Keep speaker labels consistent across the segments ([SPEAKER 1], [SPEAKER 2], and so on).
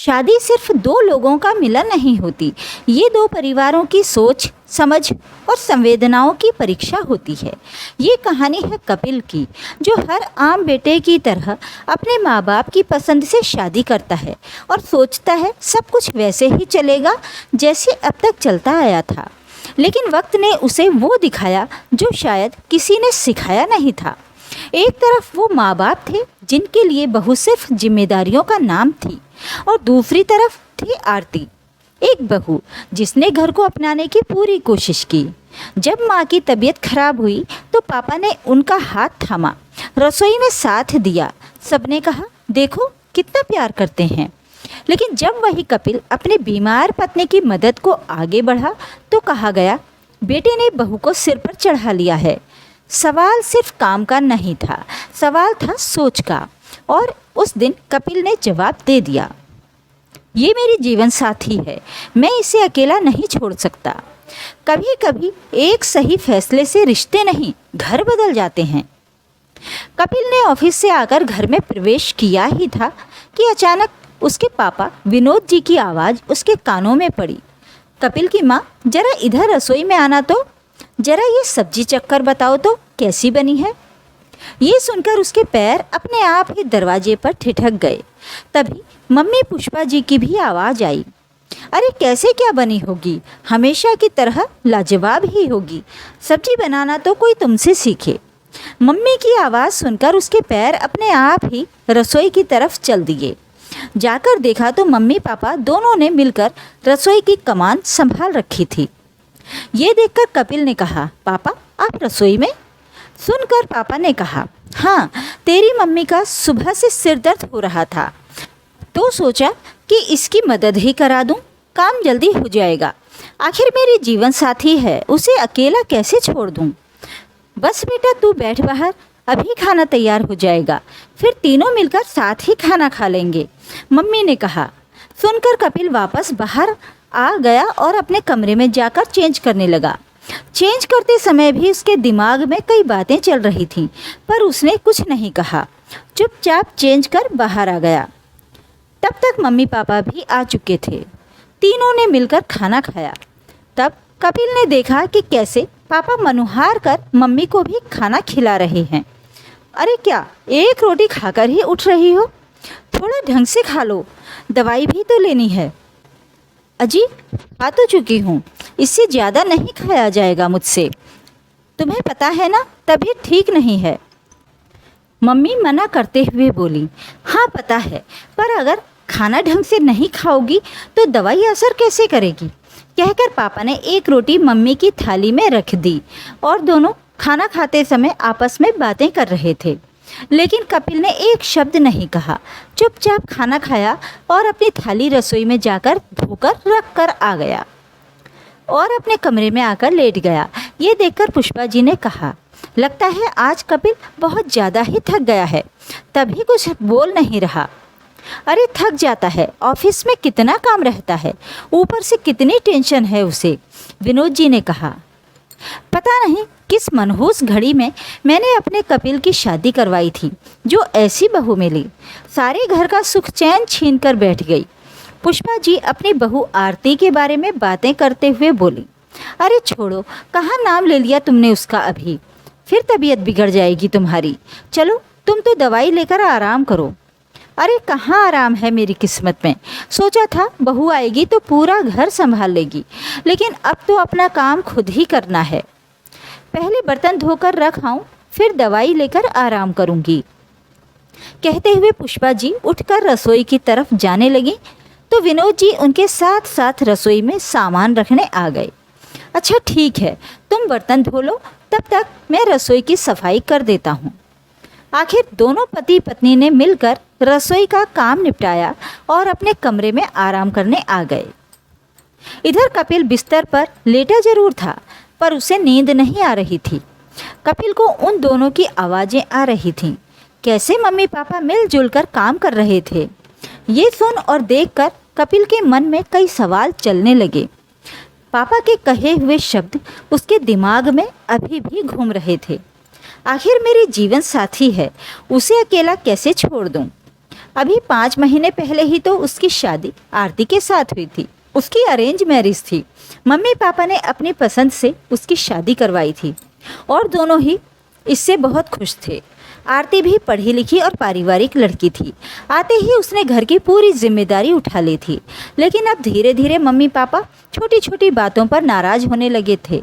[SPEAKER 1] शादी सिर्फ दो लोगों का मिलन नहीं होती, ये दो परिवारों की सोच, समझ और संवेदनाओं की परीक्षा होती है। ये कहानी है कपिल की, जो हर आम बेटे की तरह अपने माँ बाप की पसंद से शादी करता है और सोचता है सब कुछ वैसे ही चलेगा जैसे अब तक चलता आया था। लेकिन वक्त ने उसे वो दिखाया जो शायद किसी ने सिखाया नहीं था। एक तरफ वो माँ बाप थे जिनके लिए बहू सिर्फ जिम्मेदारियों का नाम थी, और दूसरी तरफ थी आरती, एक बहू जिसने घर को अपनाने की पूरी कोशिश की। जब माँ की तबीयत खराब हुई तो पापा ने उनका हाथ थामा, रसोई में साथ दिया। सबने कहा देखो कितना प्यार करते हैं। लेकिन जब वही कपिल अपने बीमार पत्नी की मदद को आगे बढ़ा तो कहा गया बेटे ने बहू को सिर पर चढ़ा लिया है। सवाल सिर्फ काम का नहीं था, सवाल था सोच का। और उस दिन कपिल ने जवाब दे दिया, ये मेरी जीवन साथी है, मैं इसे अकेला नहीं छोड़ सकता। कभी कभी एक सही फैसले से रिश्ते नहीं, घर बदल जाते हैं। कपिल ने ऑफिस से आकर घर में प्रवेश किया ही था कि अचानक उसके पापा विनोद जी की आवाज़ उसके कानों में पड़ी। कपिल की माँ, जरा इधर रसोई में आना तो, जरा ये सब्जी चक्कर बताओ तो कैसी बनी है। ये सुनकर उसके पैर अपने आप ही दरवाजे पर ठिठक गए। तभी मम्मी पुष्पा जी की भी आवाज़ आई, अरे कैसे क्या बनी होगी, हमेशा की तरह लाजवाब ही होगी, सब्जी बनाना तो कोई तुमसे सीखे। मम्मी की आवाज़ सुनकर उसके पैर अपने आप ही रसोई की तरफ चल दिए। जाकर देखा तो मम्मी पापा दोनों ने मिलकर रसोई की कमान संभाल रखी थी। ये देखकर कपिल ने कहा, पापा आप रसोई में? सुनकर पापा ने कहा, हाँ, तेरी मम्मी का सुबह से सिर दर्द हो रहा था तो सोचा कि इसकी मदद ही करा दूं, काम जल्दी हो जाएगा। आखिर मेरी जीवन साथी है, उसे अकेला कैसे छोड़ दूं। बस बेटा तू बैठ बाहर, अभी खाना तैयार हो जाएगा, फिर तीनों मिलकर साथ ही खाना खा लेंगे, मम्मी ने कहा। सुनकर कपिल वापस बाहर आ गया और अपने कमरे में जाकर चेंज करने लगा। चेंज करते समय भी उसके दिमाग में कई बातें चल रही थीं, पर उसने कुछ नहीं कहा, चुपचाप चेंज कर बाहर आ गया। तब तक मम्मी पापा भी आ चुके थे। तीनों ने मिलकर खाना खाया। तब कपिल ने देखा कि कैसे पापा मनुहार कर मम्मी को भी खाना खिला रहे हैं। अरे क्या एक रोटी खाकर ही उठ रही हो, थोड़ा ढंग से खा लो, दवाई भी तो लेनी है। अजी खा तो चुकी हूँ, इससे ज़्यादा नहीं खाया जाएगा मुझसे, तुम्हें पता है ना तबीयत ठीक नहीं है। मम्मी मना करते हुए बोली, हाँ पता है, पर अगर खाना ढंग से नहीं खाओगी तो दवाई असर कैसे करेगी। कहकर पापा ने एक रोटी मम्मी की थाली में रख दी और दोनों खाना खाते समय आपस में बातें कर रहे थे। लेकिन कपिल ने एक शब्द नहीं कहा, चुपचाप खाना खाया और अपनी थाली रसोई में जाकर धोकर रख कर आ गया और अपने कमरे में आकर लेट गया। ये देखकर पुष्पा जी ने कहा, लगता है आज कपिल बहुत ज़्यादा ही थक गया है, तभी कुछ बोल नहीं रहा। अरे थक जाता है, ऑफिस में कितना काम रहता है, ऊपर से कितनी टेंशन है उसे, विनोद जी ने कहा। पता नहीं किस मनहूस घड़ी में मैंने अपने कपिल की शादी करवाई थी, जो ऐसी बहू मिली, सारे घर का सुख चैन छीन कर बैठ गई। पुष्पा जी अपनी बहू आरती के बारे में बातें करते हुए बोली, अरे छोड़ो, कहाँ नाम ले लिया तुमने उसका, अभी फिर तबीयत बिगड़ जाएगी तुम्हारी। चलो तुम तो दवाई लेकर आराम करो। अरे कहाँ आराम है मेरी किस्मत में, सोचा था बहू आएगी तो पूरा घर संभाल लेगी, लेकिन अब तो अपना काम खुद ही करना है। पहले बर्तन धोकर रख आऊँ, फिर दवाई लेकर आराम करूँगी। कहते हुए पुष्पा जी उठकर रसोई की तरफ जाने लगी तो विनोद जी उनके साथ साथ रसोई में सामान रखने आ गए। अच्छा ठीक है, तुम बर्तन धो लो, तब तक मैं रसोई की सफाई कर देता हूँ। आखिर दोनों पति पत्नी ने मिलकर रसोई का काम निपटाया और अपने कमरे में आराम करने आ गए। इधर कपिल बिस्तर पर लेटा जरूर था, पर उसे नींद नहीं आ रही थी। कपिल को उन दोनों की आवाज़ें आ रही थीं, कैसे मम्मी पापा मिलजुल कर काम कर रहे थे। ये सुन और देखकर कपिल के मन में कई सवाल चलने लगे। पापा के कहे हुए शब्द उसके दिमाग में अभी भी घूम रहे थे। आखिर मेरी जीवन साथी है, उसे अकेला कैसे छोड़ दूं? अभी 5 महीने पहले ही तो उसकी शादी आरती के साथ हुई थी। उसकी अरेंज मैरिज थी। मम्मी पापा ने अपनी पसंद से उसकी शादी करवाई थी और दोनों ही इससे बहुत खुश थे। आरती भी पढ़ी लिखी और पारिवारिक लड़की थी। आते ही उसने घर की पूरी जिम्मेदारी उठा ली थी। लेकिन अब धीरे धीरे मम्मी पापा छोटी छोटी बातों पर नाराज होने लगे थे।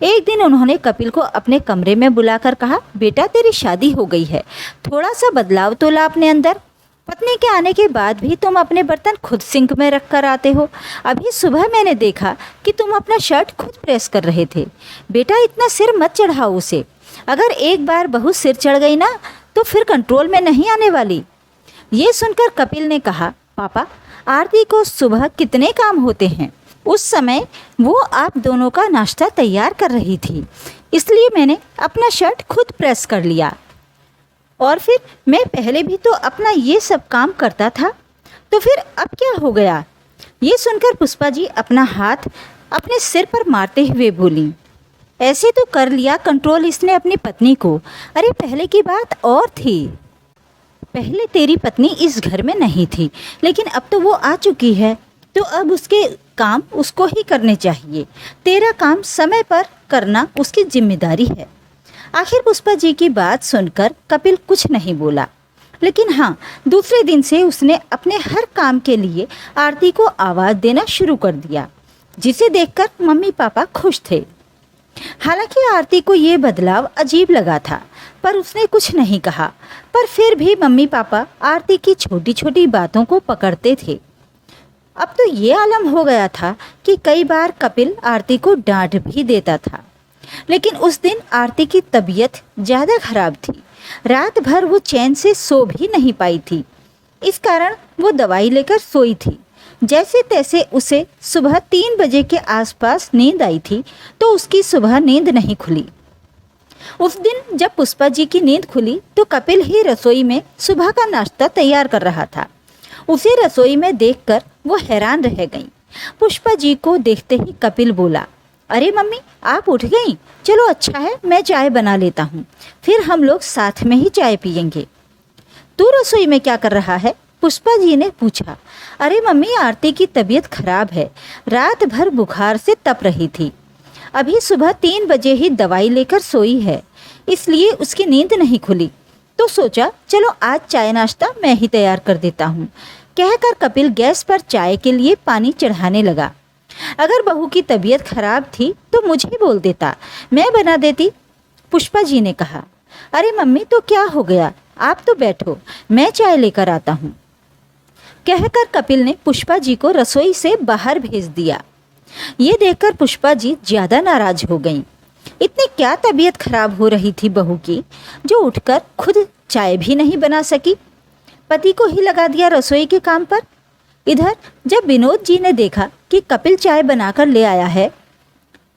[SPEAKER 1] एक दिन उन्होंने कपिल को अपने कमरे में बुलाकर कहा, बेटा तेरी शादी हो गई है, थोड़ा सा बदलाव तो ला अपने अंदर। पत्नी के आने के बाद भी तुम अपने बर्तन खुद सिंक में रख कर आते हो। अभी सुबह मैंने देखा कि तुम अपना शर्ट खुद प्रेस कर रहे थे। बेटा इतना सिर मत चढ़ाओ उसे, अगर एक बार बहू सिर चढ़ गई ना तो फिर कंट्रोल में नहीं आने वाली। ये सुनकर कपिल ने कहा, पापा आरती को सुबह कितने काम होते हैं। उस समय वो आप दोनों का नाश्ता तैयार कर रही थी, इसलिए मैंने अपना शर्ट खुद प्रेस कर लिया। और फिर मैं पहले भी तो अपना ये सब काम करता था, तो फिर अब क्या हो गया। ये सुनकर पुष्पा जी अपना हाथ अपने सिर पर मारते हुए बोली, ऐसे तो कर लिया कंट्रोल इसने अपनी पत्नी को। अरे पहले की बात और थी। पहले तेरी पत्नी इस घर में नहीं थी, लेकिन अब तो वो आ चुकी है, तो अब उसके काम उसको ही करने चाहिए। तेरा काम समय पर करना उसकी जिम्मेदारी है। आखिर पुष्पा जी की बात सुनकर कपिल कुछ नहीं बोला, लेकिन हाँ, दूसरे दिन से उसने अपने हर काम के लिए आरती को आवाज़ देना शुरू कर दिया, जिसे देखकर मम्मी पापा खुश थे। हालांकि आरती को ये बदलाव अजीब लगा था, पर उसने कुछ नहीं कहा। पर फिर भी मम्मी पापा आरती की छोटी छोटी बातों को पकड़ते थे। अब तो ये आलम हो गया था कि कई बार कपिल आरती को डांट भी देता था। लेकिन उस दिन आरती की तबीयत ज़्यादा खराब थी। रात भर वो चैन से सो भी नहीं पाई थी। इस कारण वो दवाई लेकर सोई थी। जैसे तैसे उसे सुबह 3 बजे के आसपास नींद आई थी, तो उसकी सुबह नींद नहीं खुली। उस दिन जब पुष्पा जी की नींद खुली तो कपिल ही रसोई में सुबह का नाश्ता तैयार कर रहा था। उसे रसोई में देखकर वो हैरान रह गई। पुष्पा जी को देखते ही कपिल बोला, अरे मम्मी आप उठ गई, चलो अच्छा है मैं चाय बना लेता हूँ, फिर हम लोग साथ में ही चाय पियेंगे। तू रसोई में क्या कर रहा है? पुष्पा जी ने पूछा। अरे मम्मी आरती की तबीयत खराब है, रात भर बुखार से तप रही थी। अभी सुबह 3 बजे ही दवाई लेकर सोई है, इसलिए उसकी नींद नहीं खुली, तो सोचा चलो आज चाय नाश्ता मैं ही तैयार कर देता हूँ। कहकर कपिल गैस पर चाय के लिए पानी चढ़ाने लगा। अगर बहू की तबीयत खराब थी तो मुझे बोल देता, मैं बना देती। पुष्पा जी ने कहा, अरे मम्मी तो क्या हो गया, आप तो बैठो, मैं चाय लेकर आता हूँ। कहकर कपिल ने पुष्पा जी को रसोई से बाहर भेज दिया। ये देखकर पुष्पा जी ज़्यादा नाराज हो गईं। इतनी क्या तबीयत खराब हो रही थी बहू की, जो उठकर खुद चाय भी नहीं बना सकी, पति को ही लगा दिया रसोई के काम पर। इधर जब विनोद जी ने देखा कि कपिल चाय बनाकर ले आया है,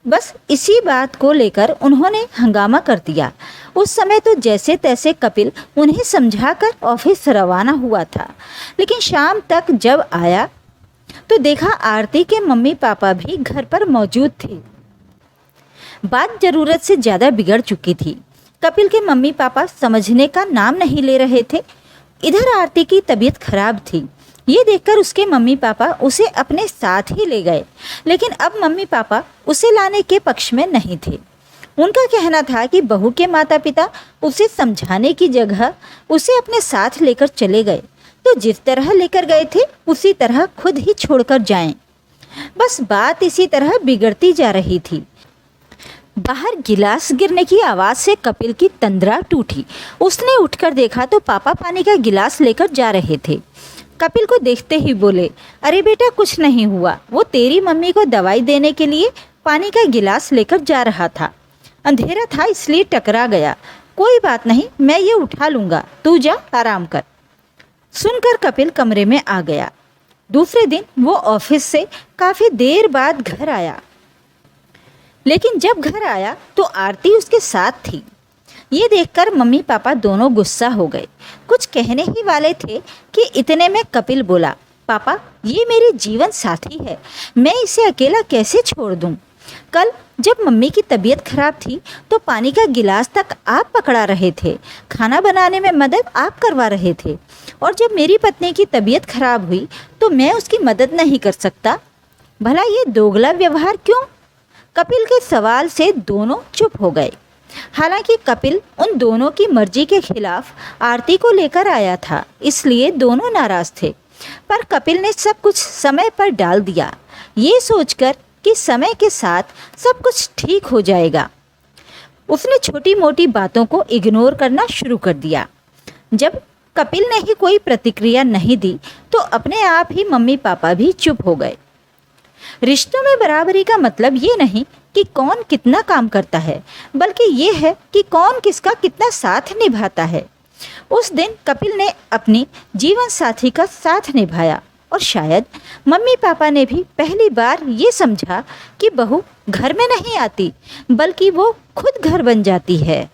[SPEAKER 1] बस इसी बात को लेकर उन्होंने हंगामा कर दिया। उस समय तो जैसे तैसे कपिल उन्हें समझाकर ऑफिस रवाना हुआ था, लेकिन शाम तक जब आया तो देखा आरती के मम्मी पापा भी घर पर मौजूद थे। बात ज़रूरत से ज़्यादा बिगड़ चुकी थी। कपिल के मम्मी पापा समझने का नाम नहीं ले रहे थे। इधर आरती की तबीयत खराब थी। ये देखकर उसके मम्मी पापा उसे अपने साथ ही ले गए, लेकिन अब मम्मी पापा उसे लाने के पक्ष में नहीं थे। उनका कहना था कि बहू के माता पिता उसे समझाने की जगह उसे अपने साथ लेकर चले गए, तो जिस तरह लेकर गए थे उसी तरह खुद ही छोड़कर जाएं। बस बात इसी तरह बिगड़ती जा रही थी। बाहर गिलास गिरने की आवाज़ से कपिल की तंद्रा टूटी। उसने उठकर देखा तो पापा पानी का गिलास लेकर जा रहे थे। कपिल को देखते ही बोले, अरे बेटा कुछ नहीं हुआ, वो तेरी मम्मी को दवाई देने के लिए पानी का गिलास लेकर जा रहा था, अंधेरा था इसलिए टकरा गया। कोई बात नहीं, मैं ये उठा लूँगा, तू जा आराम कर। सुनकर कपिल कमरे में आ गया। दूसरे दिन वो ऑफिस से काफ़ी देर बाद घर आया, लेकिन जब घर आया तो आरती उसके साथ थी। ये देखकर मम्मी पापा दोनों गुस्सा हो गए। कुछ कहने ही वाले थे कि इतने में कपिल बोला, पापा ये मेरी जीवन साथी है, मैं इसे अकेला कैसे छोड़ दूं? कल जब मम्मी की तबीयत खराब थी तो पानी का गिलास तक आप पकड़ा रहे थे, खाना बनाने में मदद आप करवा रहे थे, और जब मेरी पत्नी की तबीयत खराब हुई तो मैं उसकी मदद नहीं कर सकता। भला ये दोगला व्यवहार क्यों? कपिल के सवाल से दोनों चुप हो गए। हालांकि कपिल उन दोनों की मर्जी के खिलाफ आरती को लेकर आया था, इसलिए दोनों नाराज थे। पर कपिल ने सब कुछ समय पर डाल दिया, ये सोचकर कि समय के साथ सब कुछ ठीक हो जाएगा। उसने छोटी मोटी बातों को इग्नोर करना शुरू कर दिया। जब कपिल ने ही कोई प्रतिक्रिया नहीं दी तो अपने आप ही मम्मी पापा भी चुप हो गए। रिश्तों में बराबरी का मतलब ये नहीं कि कौन कितना काम करता है, बल्कि ये है कि कौन किसका कितना साथ निभाता है। उस दिन कपिल ने अपनी जीवन साथी का साथ निभाया और शायद मम्मी पापा ने भी पहली बार ये समझा कि बहू घर में नहीं आती, बल्कि वो खुद घर बन जाती है।